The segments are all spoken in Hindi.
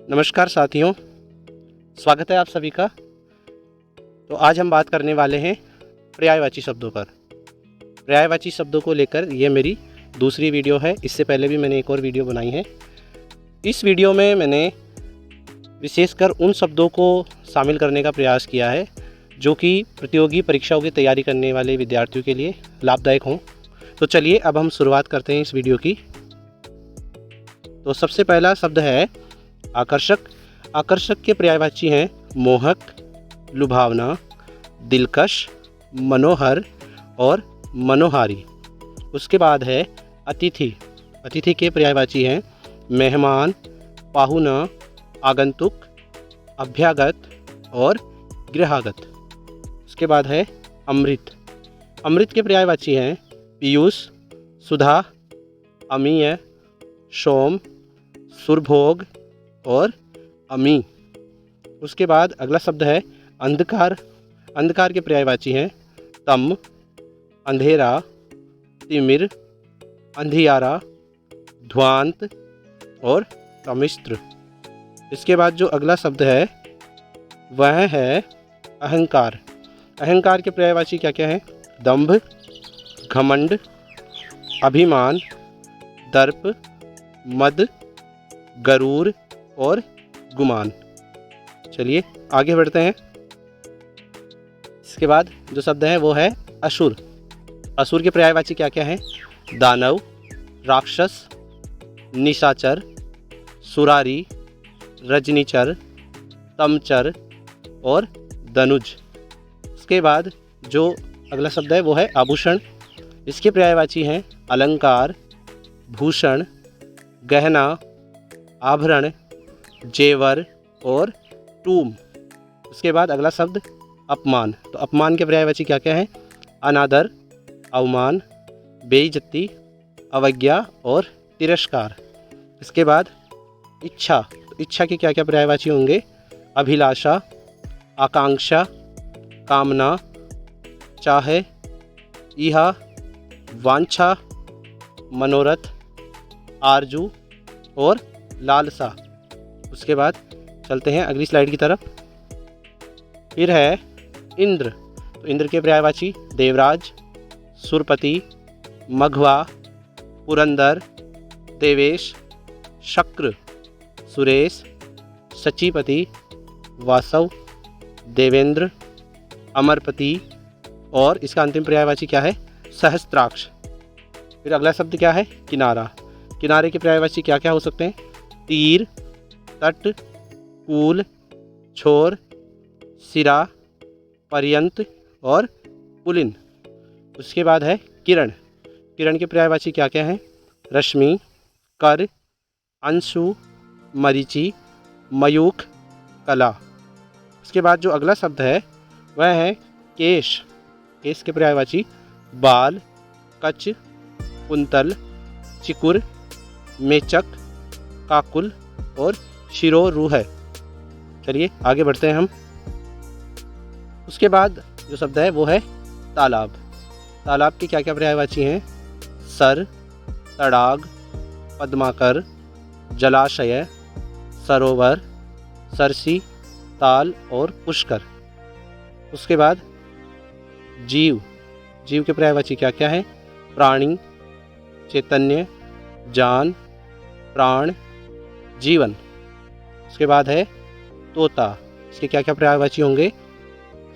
नमस्कार साथियों, स्वागत है आप सभी का। तो आज हम बात करने वाले हैं पर्यायवाची शब्दों पर। पर्यायवाची शब्दों को लेकर ये मेरी दूसरी वीडियो है। इससे पहले भी मैंने एक और वीडियो बनाई है। इस वीडियो में मैंने विशेषकर उन शब्दों को शामिल करने का प्रयास किया है जो कि प्रतियोगी परीक्षाओं की तैयारी करने वाले विद्यार्थियों के लिए लाभदायक हों। तो चलिए अब हम शुरुआत करते हैं इस वीडियो की। तो सबसे पहला शब्द है आकर्षक। आकर्षक के पर्यायवाची हैं मोहक, लुभावना, दिलकश, मनोहर और मनोहारी। उसके बाद है अतिथि। अतिथि के पर्यायवाची हैं मेहमान, पाहुना, आगंतुक, अभ्यागत और गृहागत। उसके बाद है अमृत। अमृत के पर्यायवाची हैं पीयूष, सुधा, अमीय, सोम, सुरभोग और अमी। उसके बाद अगला शब्द है अंधकार। अंधकार के पर्यायवाची हैं तम, अंधेरा, तिमिर, अंधियारा, ध्वांत और तमिस्त्र। इसके बाद जो अगला शब्द है वह है अहंकार। अहंकार के पर्यायवाची क्या क्या हैं? दंभ, घमंड, अभिमान, दर्प, मद, गरूर और गुमान। चलिए आगे बढ़ते हैं। इसके बाद जो शब्द है वो है असुर। असुर के पर्यायवाची क्या क्या हैं? दानव, राक्षस, निशाचर, सुरारी, रजनीचर, तमचर और दनुज। उसके बाद जो अगला शब्द है वो है आभूषण। इसके पर्यायवाची हैं अलंकार, भूषण, गहना, आभरण, जेवर और टूम। उसके बाद अगला शब्द अपमान। तो अपमान के पर्यायवाची क्या क्या हैं? अनादर, अवमान, बेइज्जती, अवज्ञा और तिरस्कार। इसके बाद इच्छा। तो इच्छा के क्या क्या पर्यायवाची होंगे? अभिलाषा, आकांक्षा, कामना, चाहे, इहा, वांछा, मनोरथ, आरजू और लालसा। उसके बाद चलते हैं अगली स्लाइड की तरफ। फिर है इंद्र। तो इंद्र के पर्यायवाची देवराज, सुरपति, मघवा, पुरंदर, देवेश, शक्र, सुरेश, सचीपति, वासव, देवेंद्र, अमरपति और इसका अंतिम पर्यायवाची क्या है? सहस्त्राक्ष। फिर अगला शब्द क्या है? किनारा। किनारे के पर्यायवाची क्या क्या हो सकते हैं? तीर, तट, कूल, छोर, सिरा, पर्यंत और पुलिन। उसके बाद है किरण। किरण के पर्यायवाची क्या क्या हैं? रश्मि, कर, अंशु, मरीचि, मयूख, कला। उसके बाद जो अगला शब्द है वह है केश। केश के पर्यायवाची बाल, कच, कुंतल, चिकुर, मेचक, काकुल और शिरोरूह है। चलिए आगे बढ़ते हैं हम। उसके बाद जो शब्द है वो है तालाब। तालाब की क्या क्या पर्यायवाची हैं? सर, तड़ाग, पद्माकर, जलाशय, सरोवर, सरसी, ताल और पुष्कर। उसके बाद जीव। जीव के पर्यायवाची क्या क्या हैं? प्राणी, चैतन्य, जान, प्राण, जीवन। उसके बाद है तोता। इसके क्या क्या पर्यायवाची होंगे?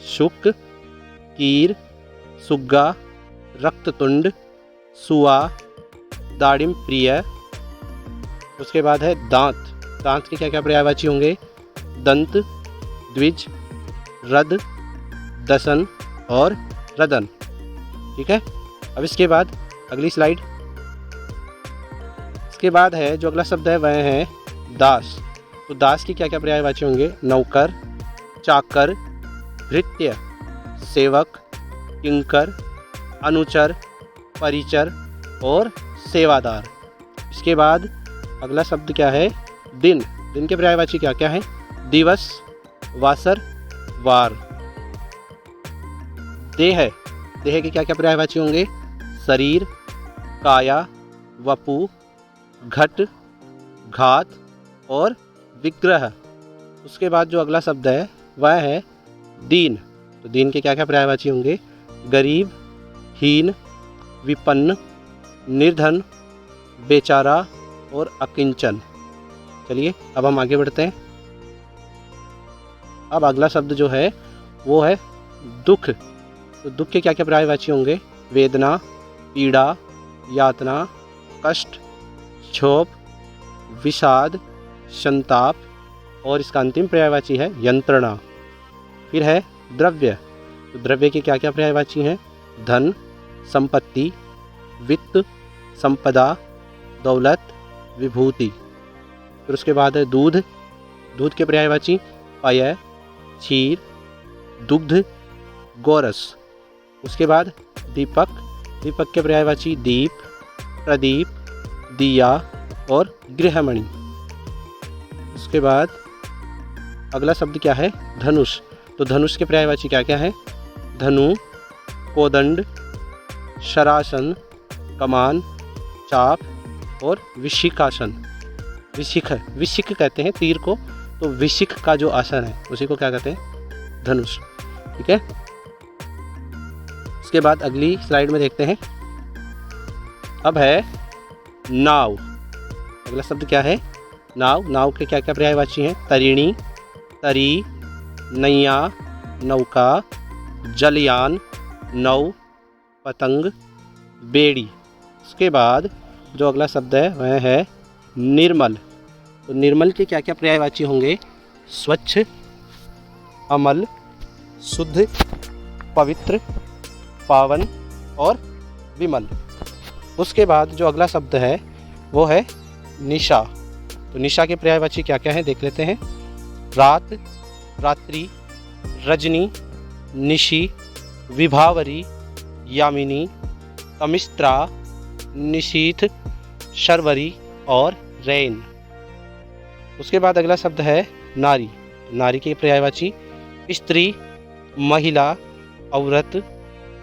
शुक, कीर, सुग्गा, रक्ततुंड, सुआ, दाड़िम प्रिय। उसके बाद है दांत। दांत के क्या क्या पर्यायवाची होंगे? दंत, द्विज, रद, दसन और रदन। ठीक है। अब इसके बाद अगली स्लाइड। इसके बाद है जो अगला शब्द है वह है दास। तो दास की क्या क्या पर्यायवाची होंगे? नौकर, चाकर, भृत्य, सेवक, किंकर, अनुचर, परिचर और सेवादार। इसके बाद अगला शब्द क्या है? दिन। दिन के पर्यायवाची क्या क्या है? दिवस, वासर, वार। देह। देह के क्या क्या पर्यायवाची होंगे? शरीर, काया, वपु, घट, घात और विग्रह। उसके बाद जो अगला शब्द है वह है दीन। तो दीन के क्या क्या पर्यायवाची होंगे? गरीब, हीन, विपन्न, निर्धन, बेचारा और अकिंचन। चलिए अब हम आगे बढ़ते हैं। अब अगला शब्द जो है वो है दुख। तो दुख के क्या क्या पर्यायवाची होंगे? वेदना, पीड़ा, यातना, कष्ट, क्षोभ, विषाद, संताप और इसका अंतिम पर्यायवाची है यंत्रणा। फिर है द्रव्य। तो द्रव्य के क्या क्या पर्यायवाची हैं? धन, संपत्ति, वित्त, संपदा, दौलत, विभूति। फिर उसके बाद है दूध। दूध के पर्यायवाची पेय, क्षीर, दुग्ध, गोरस। उसके बाद दीपक। दीपक के पर्यायवाची दीप, प्रदीप, दिया और गृहमणि। उसके बाद अगला शब्द क्या है? धनुष। तो धनुष के पर्यायवाची क्या क्या है? धनु, कोदंड, शरासन, कमान, चाप और विशिखासन। विशिख कहते हैं तीर को, तो विशिख का जो आसन है उसी को क्या कहते हैं? धनुष। ठीक है। उसके बाद अगली स्लाइड में देखते हैं। अब है नाव। अगला शब्द क्या है? नाव। नाव के क्या क्या पर्यायवाची हैं? तरिणी, तरी, नैया, नौका, जलयान, नौ, पतंग, बेड़ी। उसके बाद जो अगला शब्द है वह है निर्मल। तो निर्मल के क्या क्या पर्यायवाची होंगे? स्वच्छ, अमल, शुद्ध, पवित्र, पावन और विमल। उसके बाद जो अगला शब्द है वो है निशा। तो निशा के पर्यायवाची क्या क्या हैं देख लेते हैं। रात, रात्रि, रजनी, निशी, विभावरी, यामिनी, तमिस्त्रा, निशीथ, शर्वरी और रैन। उसके बाद अगला शब्द है नारी। नारी के पर्यायवाची स्त्री, महिला, औरत,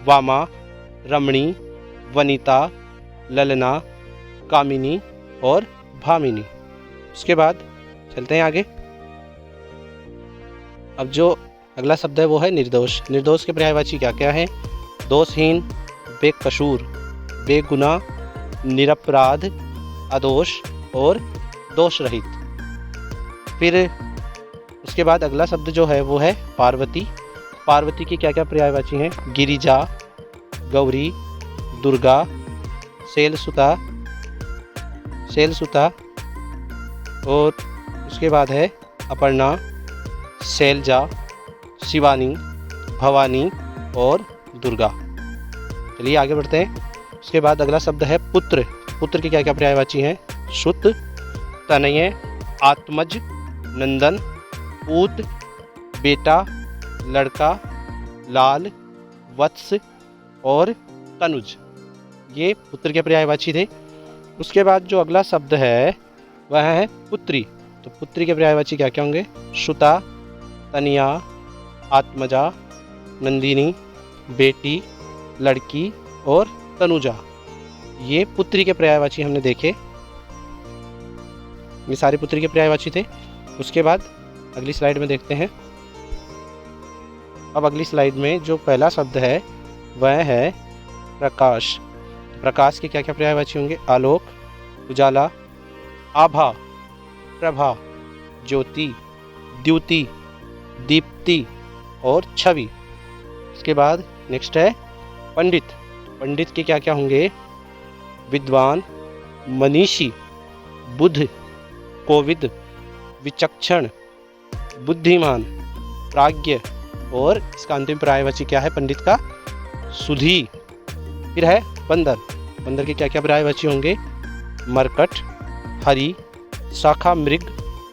वामा, रमणी, वनिता, ललना, कामिनी और भामिनी। उसके बाद चलते हैं आगे। अब जो अगला शब्द है वो है निर्दोष। निर्दोष के पर्यायवाची क्या क्या है? दोषहीन, बेकसूर, बेगुनाह, निरपराध, अदोष और दोष रहित। फिर उसके बाद अगला शब्द जो है वो है पार्वती। पार्वती की क्या क्या पर्यायवाची हैं? गिरिजा, गौरी, दुर्गा, शैलसुता और उसके बाद है अपर्णा, शैलजा, शिवानी, भवानी और दुर्गा। चलिए आगे बढ़ते हैं। उसके बाद अगला शब्द है पुत्र। पुत्र की क्या क्या पर्यायवाची हैं? सुत, तनय, आत्मज, नंदन, पूत, बेटा, लड़का, लाल, वत्स और तनुज। ये पुत्र के पर्यायवाची थे। उसके बाद जो अगला शब्द है वह है पुत्री। तो पुत्री के पर्यायवाची क्या क्या होंगे? सुता, तनिया, आत्मजा, नंदिनी, बेटी, लड़की और तनुजा। ये पुत्री के पर्यायवाची हमने देखे। ये सारे पुत्री के पर्यायवाची थे। उसके बाद अगली स्लाइड में देखते हैं। अब अगली स्लाइड में जो पहला शब्द है वह है प्रकाश। प्रकाश के क्या क्या पर्यायवाची होंगे? आलोक, उजाला, आभा, प्रभा, ज्योति, द्युति, दीप्ति और छवि। इसके बाद नेक्स्ट है पंडित। पंडित के क्या क्या होंगे? विद्वान, मनीषी, बुद्ध, कोविद, विचक्षण, बुद्धिमान, प्राज्ञ और इसका अंतिम पर्यायवाची क्या है पंडित का? सुधी। फिर है बंदर। बंदर के क्या क्या पर्यायवाची होंगे? मरकट, हरि, शाखा मृग,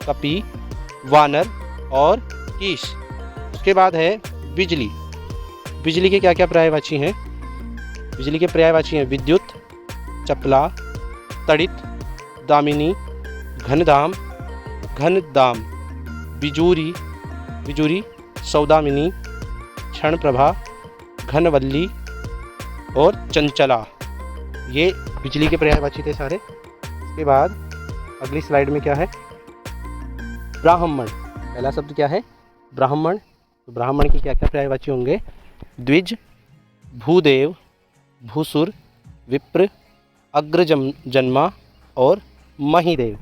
कपि, वानर और कीश। उसके बाद है बिजली। बिजली के क्या क्या पर्यायवाची हैं? बिजली के पर्यायवाची हैं विद्युत, चपला, तड़ित, दामिनी, घनधाम, घनदाम, बिजूरी, बिजूरी, सौदामिनी, क्षण प्रभा, घनवल्ली और चंचला। ये बिजली के पर्यायवाची थे सारे। इसके बाद अगली स्लाइड में क्या है? ब्राह्मण। पहला शब्द क्या है? ब्राह्मण। तो ब्राह्मण के क्या क्या पर्यायवाची होंगे? द्विज, भूदेव, भूसुर, विप्र, अग्रजन्मा और महिदेव।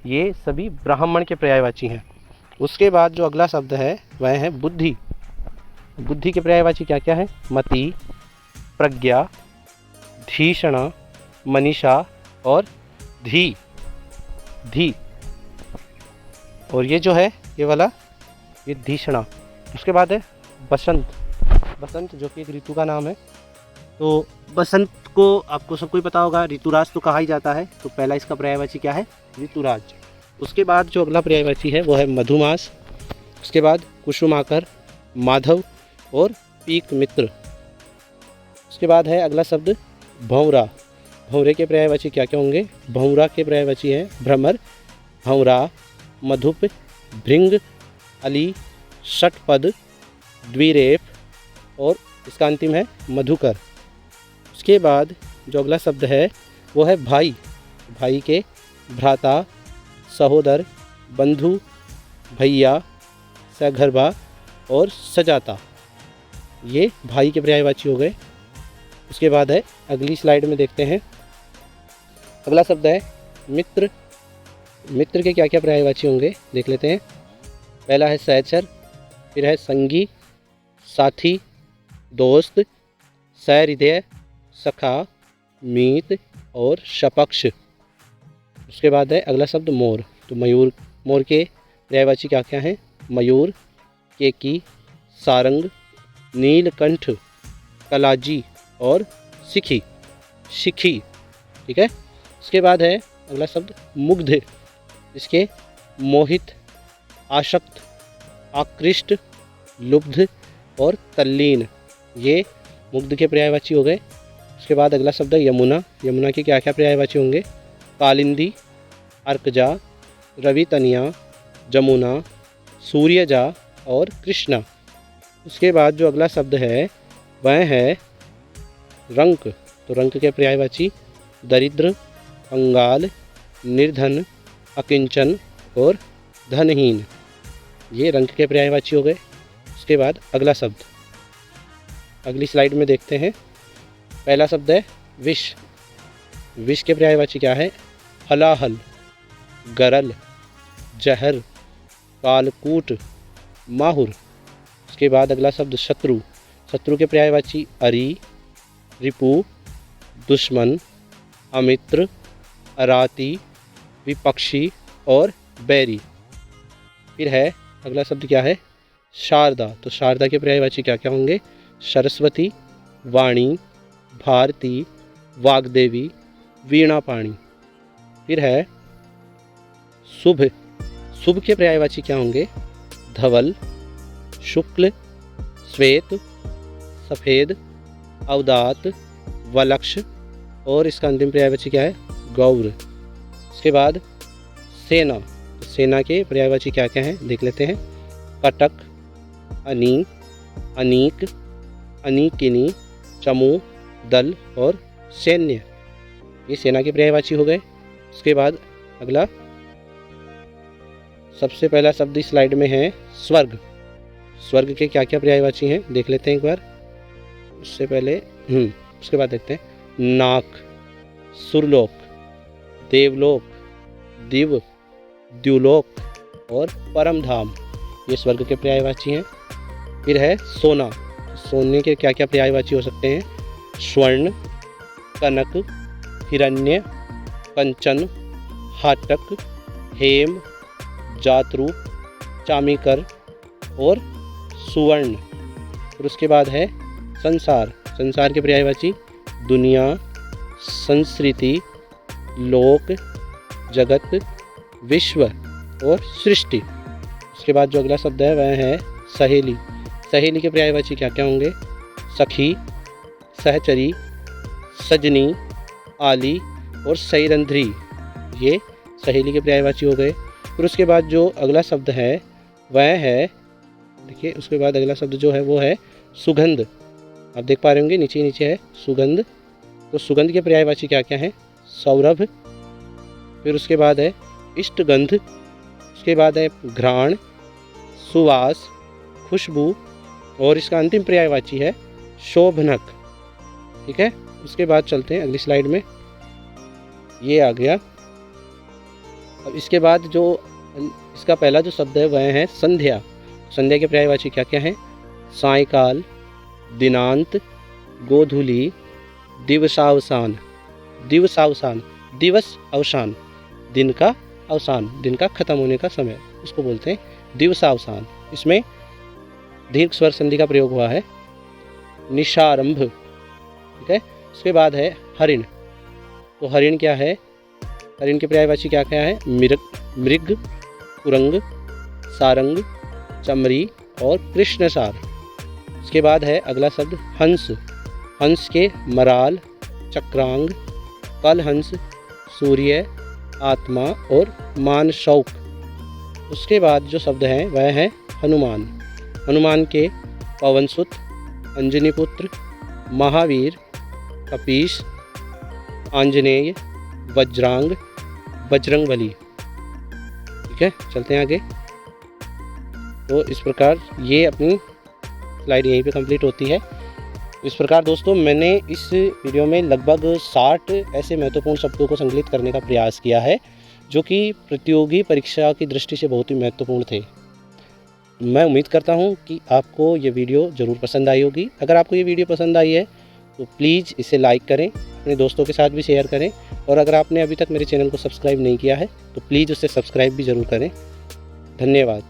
ये सभी ब्राह्मण के पर्यायवाची हैं। उसके बाद जो अगला शब्द है वह है बुद्धि। बुद्धि के पर्यायवाची क्या क्या है? मति, प्रज्ञा, धीषणा, मनीषा और धी। और ये जो है ये वाला ये धीषणा। उसके बाद है बसंत। बसंत जो कि एक ऋतु का नाम है। तो बसंत को आपको सबको ही पता होगा, ऋतुराज तो कहा ही जाता है। तो पहला इसका पर्यायवाची क्या है? ऋतुराज। उसके बाद जो अगला पर्यायवाची है वो है मधुमास। उसके बाद कुसुमाकर, माधव और पीक मित्र। उसके बाद है अगला शब्द भंवरा। भंवरे के पर्यायवाची क्या क्या होंगे? भंवरा के पर्यायवाची हैं भ्रमर, भंवरा, मधुप, भृंग, अली, षटपद, द्विरेफ और इसका अंतिम है मधुकर। उसके बाद जो अगला शब्द है वो है भाई। भाई के भ्राता, सहोदर, बंधु, भैया, सगर्भा और सजाता। ये भाई के पर्यायवाची हो गए। उसके बाद है अगली स्लाइड में देखते हैं। अगला शब्द है मित्र। मित्र के क्या क्या पर्यायवाची होंगे देख लेते हैं। पहला है सहचर, फिर है संगी, साथी, दोस्त, सहृदय, सखा, मीत और शपक्ष। उसके बाद है अगला शब्द मोर। तो मयूर, मोर के पर्यायवाची क्या क्या हैं? मयूर, केकी, सारंग, नीलकंठ, कलाजी और शिखी। ठीक है। उसके बाद है अगला शब्द मुग्ध, जिसके मोहित, आसक्त, आकृष्ट, लुब्ध और तल्लीन, ये मुग्ध के पर्यायवाची हो गए। उसके बाद अगला शब्द है यमुना। यमुना के क्या क्या पर्यायवाची होंगे? कालिंदी, अर्कजा, रवितनिया, जमुना, सूर्यजा और कृष्णा। उसके बाद जो अगला शब्द है वह है रंक। तो रंक के पर्यायवाची दरिद्र, कंगाल, निर्धन, अकिंचन और धनहीन। ये रंक के पर्यायवाची हो गए। उसके बाद अगला शब्द अगली स्लाइड में देखते हैं। पहला शब्द है विष। विष के पर्यायवाची क्या है? हलाहल, गरल, जहर, कालकूट, माहुर। उसके बाद अगला शब्द शत्रु। शत्रु के पर्यायवाची अरी, रिपु, दुश्मन, अमित्र, अराती, विपक्षी और बैरी। फिर है अगला शब्द क्या है? शारदा। तो शारदा के पर्यायवाची क्या क्या होंगे? सरस्वती, वाणी, भारती, वाग्देवी, वीणापाणी। फिर है शुभ। शुभ के पर्यायवाची क्या होंगे? धवल, शुक्ल, श्वेत, सफ़ेद, अवदात, वलक्ष और इसका अंतिम पर्यायवाची क्या है? गौर। उसके बाद सेना। सेना के पर्यायवाची क्या क्या हैं देख लेते हैं। कटक, अनी, अनीक, अनीकिनी, चमू, दल और सैन्य। ये सेना के पर्यायवाची हो गए। उसके बाद अगला सबसे पहला शब्द इस स्लाइड में है स्वर्ग। स्वर्ग के क्या क्या पर्यायवाची हैं देख लेते हैं एक बार। उससे पहले उसके बाद देखते हैं नाक, सुरलोक, देवलोक, दिव, द्युलोक और परमधाम। ये स्वर्ग के पर्यायवाची हैं। फिर है सोना। सोने के क्या क्या पर्यायवाची हो सकते हैं? स्वर्ण, कनक, हिरण्य, कंचन, हाटक, हेम, जातरूप, चामीकर और सुवर्ण। फिर उसके बाद है संसार। संसार के पर्यायवाची दुनिया, संस्कृति, लोक, जगत, विश्व और सृष्टि। उसके बाद जो अगला शब्द है वह है सहेली। सहेली के पर्यायवाची क्या क्या होंगे? सखी, सहचरी, सजनी, आली और सैरंध्री। ये सहेली के पर्यायवाची हो गए। फिर उसके बाद जो अगला शब्द है वह है, देखिए उसके बाद अगला शब्द जो है वो है सुगंध। आप देख पा रहे होंगे नीचे नीचे है सुगंध। तो सुगंध के पर्यायवाची क्या क्या हैं? सौरभ। फिर उसके बाद है इष्टगंध, उसके बाद है घ्राण, सुवास, खुशबू, और इसका अंतिम पर्यायवाची है शोभनक। ठीक है, उसके बाद चलते हैं अगली स्लाइड में। ये आ गया। अब इसके बाद जो इसका पहला जो शब्द है वह है संध्या। संध्या के पर्यायवाची क्या क्या हैं? सायंकाल, दिनांत, गोधूली, दिवसावसान। दिवसावसान, दिवस अवसान, दिन का अवसान, दिन का खत्म होने का समय, उसको बोलते हैं दिवसावसान। इसमें दीर्घ स्वर संधि का प्रयोग हुआ है, निशारंभ। ठीक है, उसके बाद है हरिण। तो हरिण क्या है? हरिण के पर्यायवाची क्या क्या है? मृग, कुरंग, सारंग, चमरी और कृष्णसार। उसके बाद है अगला शब्द हंस। हंस के मराल, चक्रांग, कलहंस, सूर्य, आत्मा और मानशौक। उसके बाद जो शब्द हैं वह है हनुमान। हनुमान के पवनसुत, अंजनीपुत्र, महावीर, कपीश, आंजनेय, वज्रांग, बजरंगबली। ठीक है, चलते हैं आगे। तो इस प्रकार ये अपनी स्लाइड यहीं पे कंप्लीट होती है। इस प्रकार दोस्तों मैंने इस वीडियो में लगभग 60 ऐसे महत्वपूर्ण शब्दों को संकलित करने का प्रयास किया है जो कि प्रतियोगी परीक्षा की दृष्टि से बहुत ही महत्वपूर्ण थे। मैं उम्मीद करता हूं कि आपको ये वीडियो ज़रूर पसंद आई होगी। अगर आपको ये वीडियो पसंद आई है तो प्लीज़ इसे लाइक करें, अपने दोस्तों के साथ भी शेयर करें, और अगर आपने अभी तक मेरे चैनल को सब्सक्राइब नहीं किया है तो प्लीज़ उसे सब्सक्राइब भी ज़रूर करें। धन्यवाद।